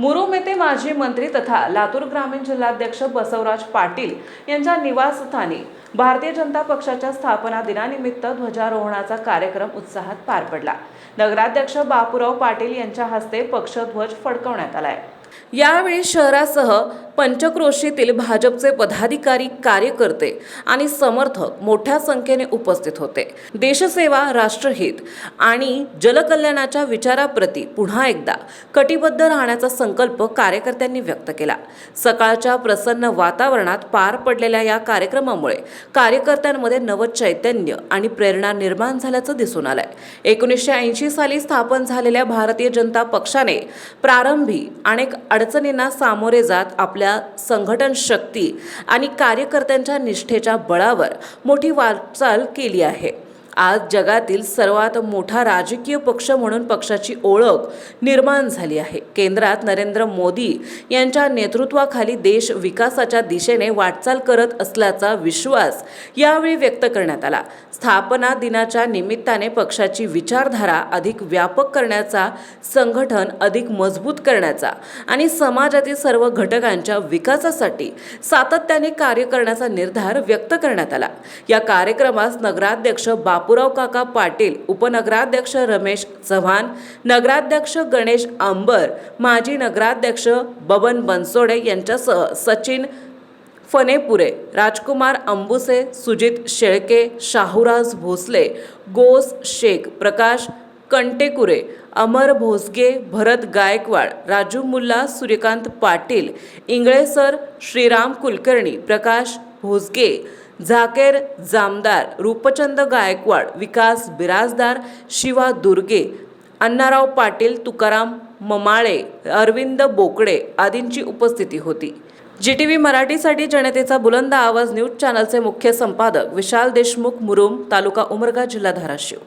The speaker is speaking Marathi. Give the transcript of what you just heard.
मुरुम येथे माजी मंत्री तथा लातूर ग्रामीण जिल्हाध्यक्ष बसवराज पाटील यांच्या निवासस्थानी भारतीय जनता पक्षाच्या स्थापना दिनानिमित्त ध्वजारोहणाचा कार्यक्रम उत्साहात पार पडला। नगराध्यक्ष बापूराव पाटील यांच्या हस्ते पक्षध्वज फडकवण्यात आलाय। यावेळी शहरासह पंचक्रोशीतील भाजपचे पदाधिकारी, कार्यकर्ते आणि समर्थक मोठ्या संख्येने उपस्थित होते। देशसेवा, राष्ट्रहित आणि जलकल्याणाच्या विचाराप्रती पुन्हा एकदा कटिबद्ध राहण्याचा संकल्प कार्यकर्त्यांनी व्यक्त केला। सकाळच्या प्रसन्न वातावरणात पार पडलेल्या या कार्यक्रमामुळे कार्यकर्त्यांमध्ये नवचैतन्य आणि प्रेरणा निर्माण झाल्याचं दिसून आलंय। 1980 साली स्थापन झालेल्या भारतीय जनता पक्षाने प्रारंभी अनेक अडचणींना सामोरे जात आपल्या संघटन शक्ती आणि कार्यकर्त्यांच्या निष्ठेच्या बळावर मोठी वाटचाल केली आहे। आज जगातील सर्वात मोठा राजकीय पक्ष म्हणून पक्षाची ओळख निर्माण झाली आहे। केंद्रात नरेंद्र मोदी यांच्या नेतृत्वाखाली देश विकासाच्या दिशेने वाटचाल करत असल्याचा विश्वास यावेळी व्यक्त करण्यात आला। स्थापना दिनाच्या निमित्ताने पक्षाची विचारधारा अधिक व्यापक करण्याचा, संघटन अधिक मजबूत करण्याचा आणि समाजातील सर्व घटकांच्या विकासासाठी सातत्याने कार्य करण्याचा निर्धार व्यक्त करण्यात आला। या कार्यक्रमास नगराध्यक्ष बापूराव काका पाटील, उपनगराध्यक्ष रमेश चव्हाण, नगराध्यक्ष गणेश अंबर, माजी नगराध्यक्ष बबन बनसोडे यांच्यासह सचिन फनेपुरे, राजकुमार अंबुसे, सुजित शेळके, शाहूराज भोसले, गोस शेख, प्रकाश कंटेकुरे, अमर भोसगे, भरत गायकवाड, राजू मुल्ला, सूर्यकांत पाटील, इंगळेसर, श्रीराम कुलकर्णी, प्रकाश भोसगे, झाकेर जामदार, रूपचंद गायकवाड, विकास बिराजदार, शिवा दुर्गे, अण्णाराव पाटील, तुकाराम ममाळे, अरविंद बोकडे आदींची उपस्थिती होती। GTV मराठीसाठी जनतेचा बुलंद आवाज न्यूज चॅनलचे मुख्य संपादक विशाल देशमुख, मुरुम, तालुका उमरगा, जिल्हा धाराशिव।